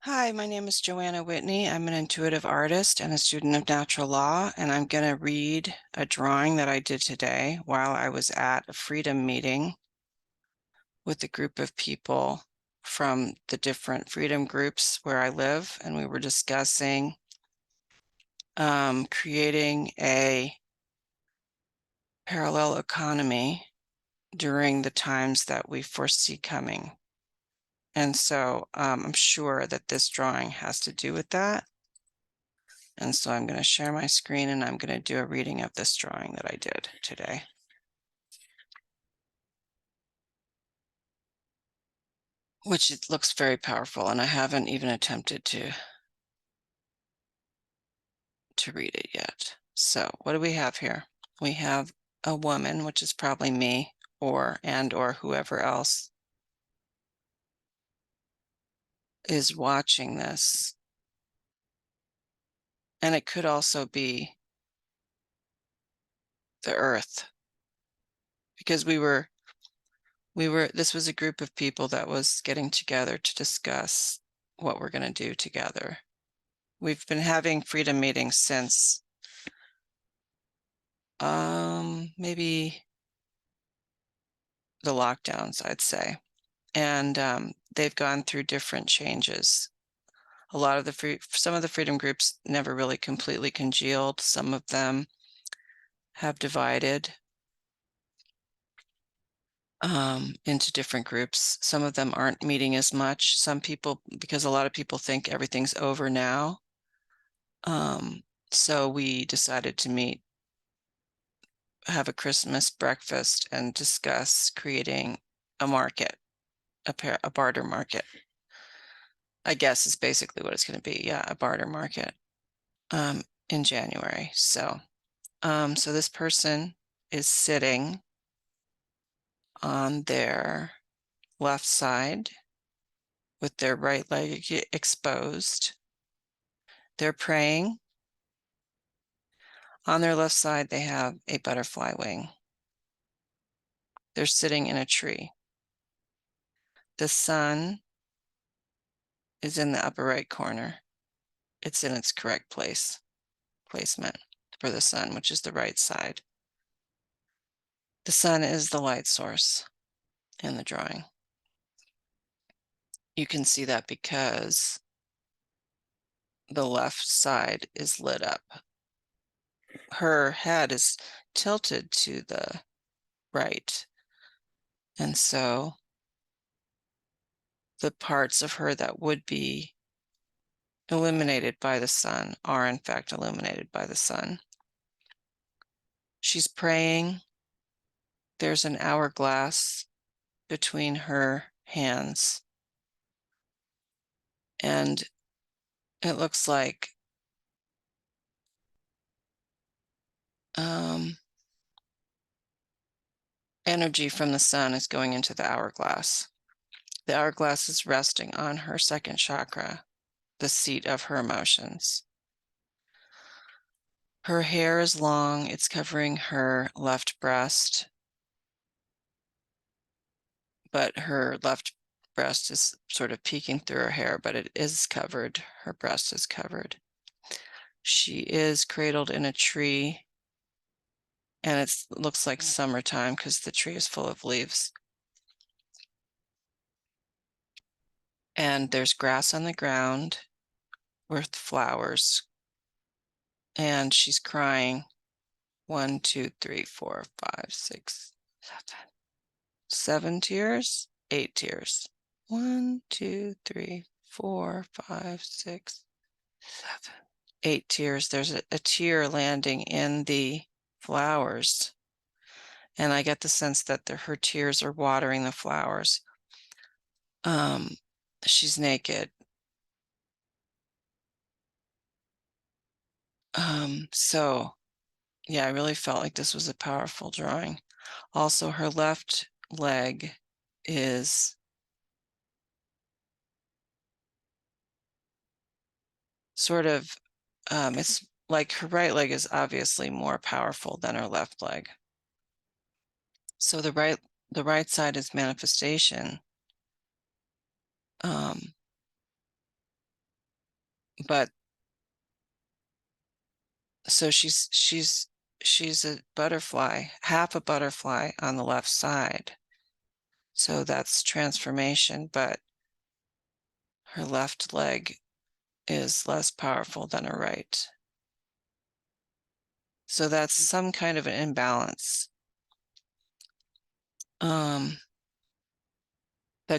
Hi, my name is Joanna Whitney. I'm an intuitive artist and a student of natural law, and I'm going to read a drawing that I did today while I was at a freedom meeting with a group of people from the different freedom groups where I live, and we were discussing creating a parallel economy during the times that we foresee coming. And so I'm sure that this drawing has to do with that. And so I'm going to share my screen and I'm going to do a reading of this drawing that I did today. Which it looks very powerful, and I haven't even attempted to read it yet. So what do we have here? We have a woman, which is probably me or whoever else is watching this. And it could also be the earth, because this was a group of people that was getting together to discuss what we're going to do together. We've been having freedom meetings since maybe the lockdowns, I'd say. And they've gone through different changes. A lot of some of the freedom groups never really completely congealed. Some of them have divided into different groups. Some of them aren't meeting as much. Some people, because a lot of people think everything's over now. So we decided to meet, have a Christmas breakfast, and discuss creating a market, a barter market, I guess is basically what it's going to be. Yeah, a barter market in January. So this person is sitting on their left side with their right leg exposed. They're praying. On their left side, they have a butterfly wing. They're sitting in a tree. The sun is in the upper right corner. It's in its correct placement for the sun, which is the right side. The sun is the light source in the drawing. You can see that because the left side is lit up. Her head is tilted to the right. And so the parts of her that would be illuminated by the sun are in fact illuminated by the sun. She's praying. There's an hourglass between her hands. And it looks like energy from the sun is going into the hourglass. The hourglass is resting on her second chakra, the seat of her emotions. Her hair is long. It's covering her left breast, but her left breast is sort of peeking through her hair, but it is covered. Her breast is covered. She is cradled in a tree, and it looks like summertime because the tree is full of leaves. And there's grass on the ground with flowers. And she's crying. 1, 2, 3, 4, 5, 6, 7 tears, 8 tears. 1, 2, 3, 4, 5, 6, 7, 8 tears. There's a tear landing in the flowers. And I get the sense that her tears are watering the flowers. She's naked. So yeah, I really felt like this was a powerful drawing. Also, her left leg is sort of, it's like her right leg is obviously more powerful than her left leg. So the right side is manifestation. But so she's a butterfly, half a butterfly on the left side. So that's transformation, but her left leg is less powerful than her right. So that's some kind of an imbalance. That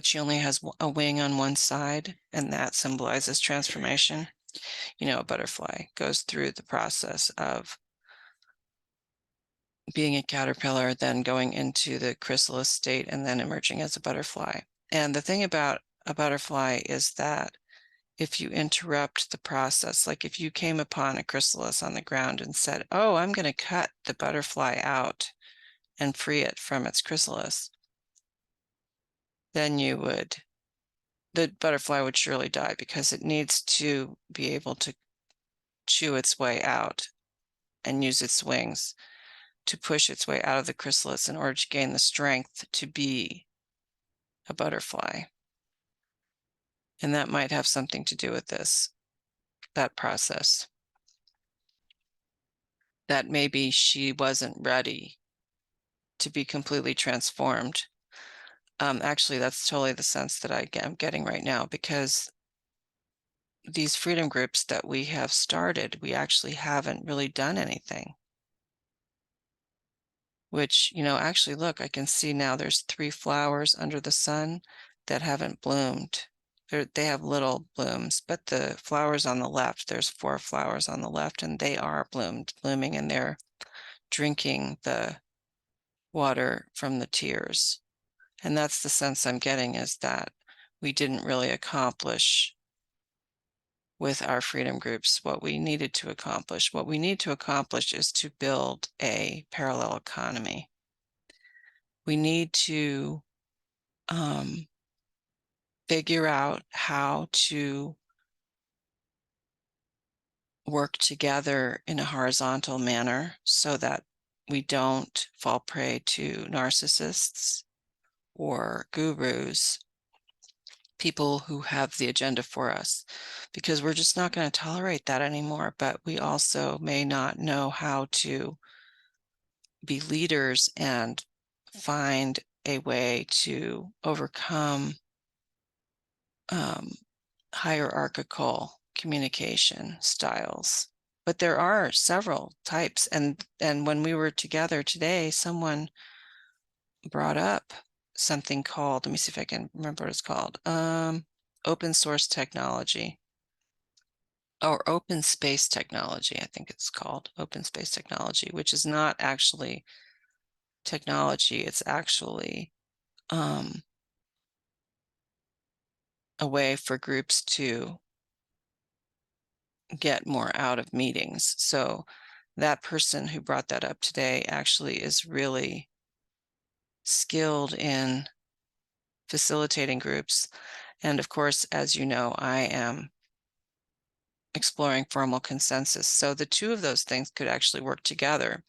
she only has a wing on one side, and that symbolizes transformation. You know, a butterfly goes through the process of being a caterpillar, then going into the chrysalis state, and then emerging as a butterfly. And the thing about a butterfly is that if you interrupt the process, like if you came upon a chrysalis on the ground and said, oh, I'm going to cut the butterfly out and free it from its chrysalis, then the butterfly would surely die, because it needs to be able to chew its way out and use its wings to push its way out of the chrysalis in order to gain the strength to be a butterfly. And that might have something to do with that process. That maybe she wasn't ready to be completely transformed. Actually, that's totally the sense that I'm getting right now, because these freedom groups that we have started, we actually haven't really done anything. Which, you know, actually, look, I can see now there's 3 flowers under the sun that haven't bloomed. They have little blooms, but the flowers on the left, there's 4 flowers on the left, and they are blooming, and they're drinking the water from the tears. And that's the sense I'm getting, is that we didn't really accomplish with our freedom groups what we needed to accomplish. What we need to accomplish is to build a parallel economy. We need to figure out how to work together in a horizontal manner so that we don't fall prey to narcissists or gurus, people who have the agenda for us, because we're just not going to tolerate that anymore. But we also may not know how to be leaders and find a way to overcome hierarchical communication styles. But there are several types. And when we were together today, someone brought up something called, let me see if I can remember what it's called, open source technology, or open space technology. I think it's called open space technology, which is not actually technology. It's actually a way for groups to get more out of meetings. So that person who brought that up today actually is really skilled in facilitating groups. And of course, as you know, I am exploring formal consensus. So the two of those things could actually work together.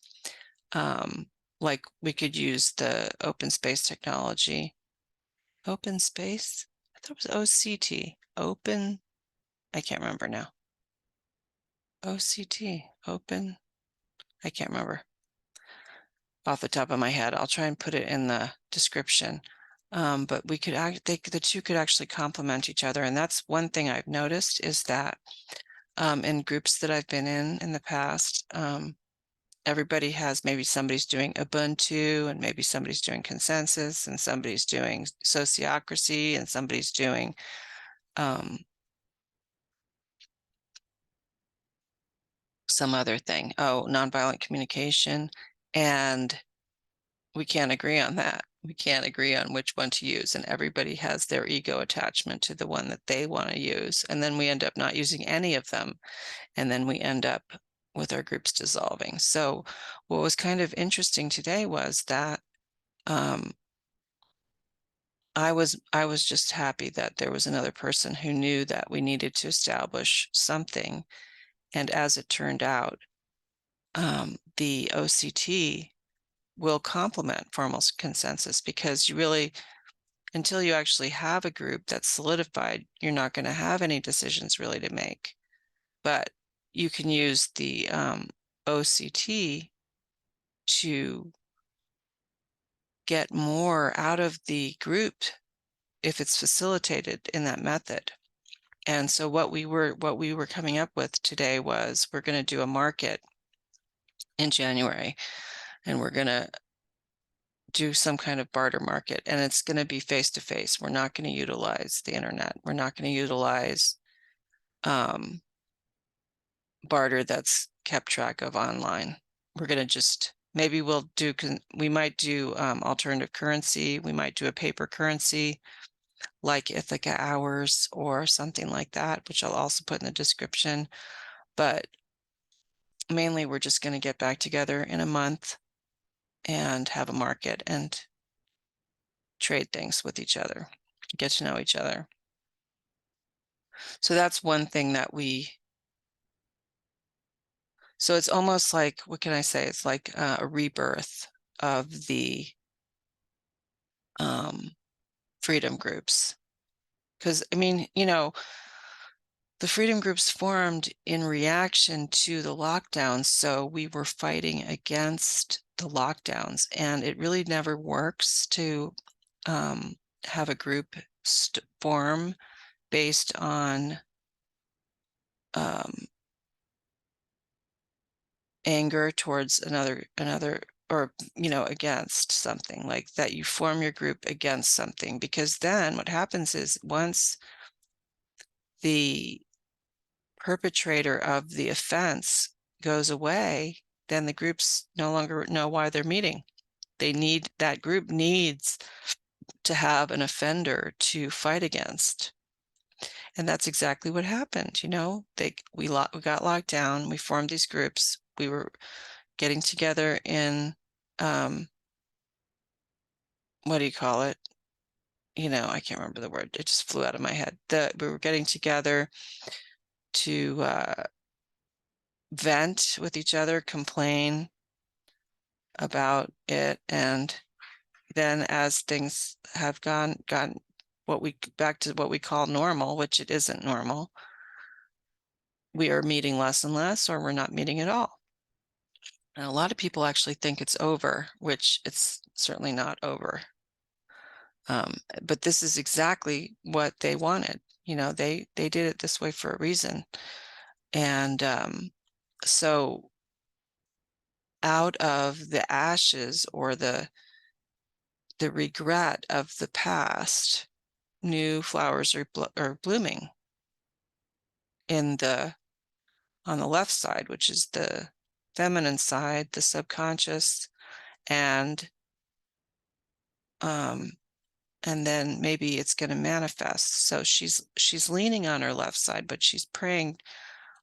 Like we could use the open space technology. Open space? I thought it was OCT. Open, I can't remember now. OCT, open, I can't remember off the top of my head. I'll try and put it in the description. But we could the two could actually complement each other. And that's one thing I've noticed, is that in groups that I've been in the past, everybody has, maybe somebody's doing Ubuntu, and maybe somebody's doing consensus, and somebody's doing sociocracy, and somebody's doing some other thing. Oh, nonviolent communication. And we can't agree on that. We can't agree on which one to use. And everybody has their ego attachment to the one that they want to use. And then we end up not using any of them. And then we end up with our groups dissolving. So what was kind of interesting today was that I was just happy that there was another person who knew that we needed to establish something. And as it turned out, the OCT will complement formal consensus, because you really, until you actually have a group that's solidified, you're not going to have any decisions really to make. but you can use the OCT to get more out of the group if it's facilitated in that method. And so what we were coming up with today was we're going to do a market in January, and we're going to do some kind of barter market, and it's going to be face to face. We're not going to utilize the internet. We're not going to utilize barter that's kept track of online. We're going to just, maybe we might do alternative currency. We might do a paper currency like Ithaca hours or something like that, which I'll also put in the description. But mainly we're just going to get back together in a month and have a market and trade things with each other, get to know each other. So that's one thing that so it's almost like, what can I say? It's like a rebirth of the freedom groups. Because, I mean, the freedom groups formed in reaction to the lockdowns. So we were fighting against the lockdowns, and it really never works to have a group form based on anger towards another, or against something like that. You form your group against something, because then what happens is once the perpetrator of the offense goes away, then the groups no longer know why they're meeting. That group needs to have an offender to fight against. And that's exactly what happened. We got locked down. We formed these groups. We were getting together in, what do you call it? I can't remember the word. It just flew out of my head. We were getting together to vent with each other, complain about it. And then as things have gotten back to what we call normal, which it isn't normal, we are meeting less and less, or we're not meeting at all. And a lot of people actually think it's over, which it's certainly not over. But this is exactly what they wanted. They did it this way for a reason. And so out of the ashes or the regret of the past, new flowers are blooming on the left side, which is the feminine side, the subconscious, and then maybe it's going to manifest. So she's leaning on her left side, but she's praying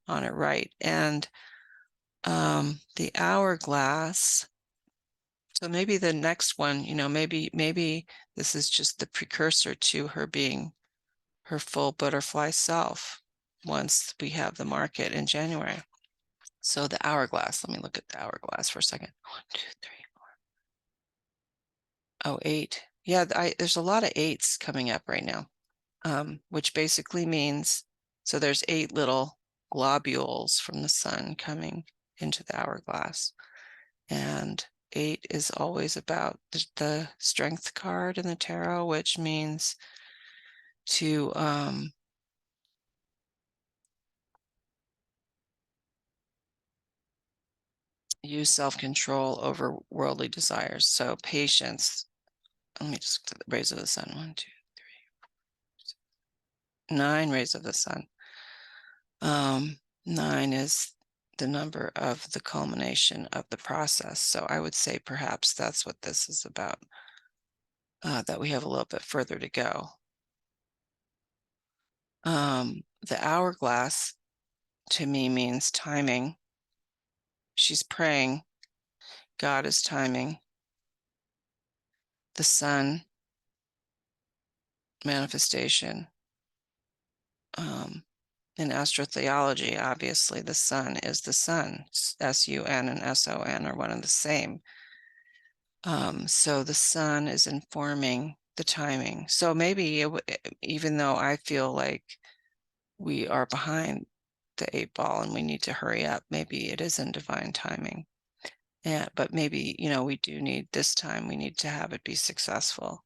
on her right. And the hourglass. So maybe the next one, maybe this is just the precursor to her being her full butterfly self once we have the market in January. So the hourglass, let me look at the hourglass for a second. 1, 2, 3, 4. Oh, 8. Yeah, there's a lot of 8s coming up right now, which basically means, so there's 8 little globules from the sun coming into the hourglass. And 8 is always about the strength card in the tarot, which means to use self-control over worldly desires. So patience. Let me just rays of the sun. 1, 2, 3, 4, 9 rays of the sun. 9 is the number of the culmination of the process. So I would say perhaps that's what this is about, that we have a little bit further to go. The hourglass to me means timing. She's praying. God is timing. The sun, manifestation. In astrotheology, obviously, the sun is the sun. S-U-N and S-O-N are one and the same. So the sun is informing the timing. So maybe even though I feel like we are behind the 8 ball and we need to hurry up. Maybe it is in divine timing. But maybe, we do need this time, we need to have it be successful.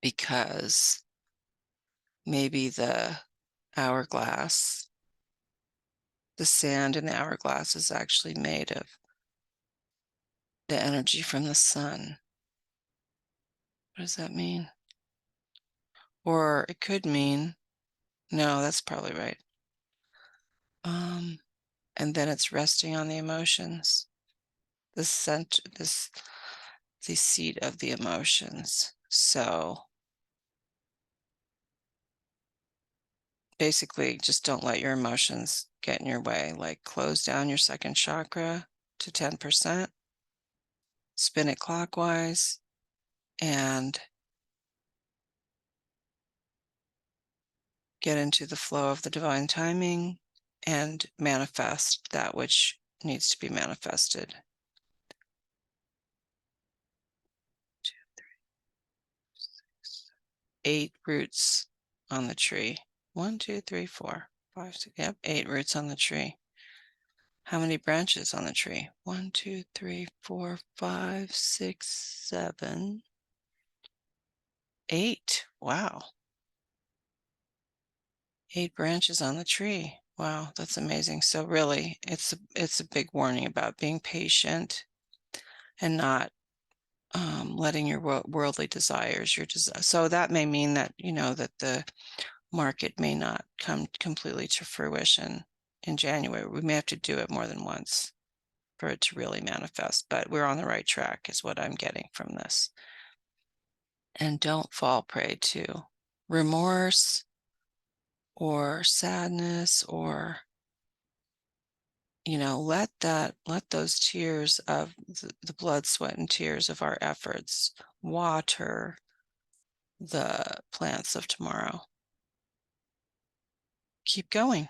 Because maybe the hourglass, the sand in the hourglass is actually made of the energy from the sun. What does that mean? Or it could mean, no, that's probably right. And then it's resting on the emotions, the seat of the emotions. So basically, just don't let your emotions get in your way. Like, close down your second chakra to 10%, spin it clockwise, and get into the flow of the divine timing and manifest that which needs to be manifested. 2, 3, 6, 8 roots on the tree. 1, 2, 3, 4, 5, 6. Yep, 8 roots on the tree. How many branches on the tree? 1, 2, 3, 4, 5, 6, 7, 8. Wow. 8 branches on the tree. Wow, that's amazing. So really, it's a big warning about being patient and not letting your worldly desires, so that may mean that, that the market may not come completely to fruition in January. We may have to do it more than once for it to really manifest, but we're on the right track is what I'm getting from this. And don't fall prey to remorse or sadness, or let those tears of the blood, sweat, and tears of our efforts water the plants of tomorrow. Keep going.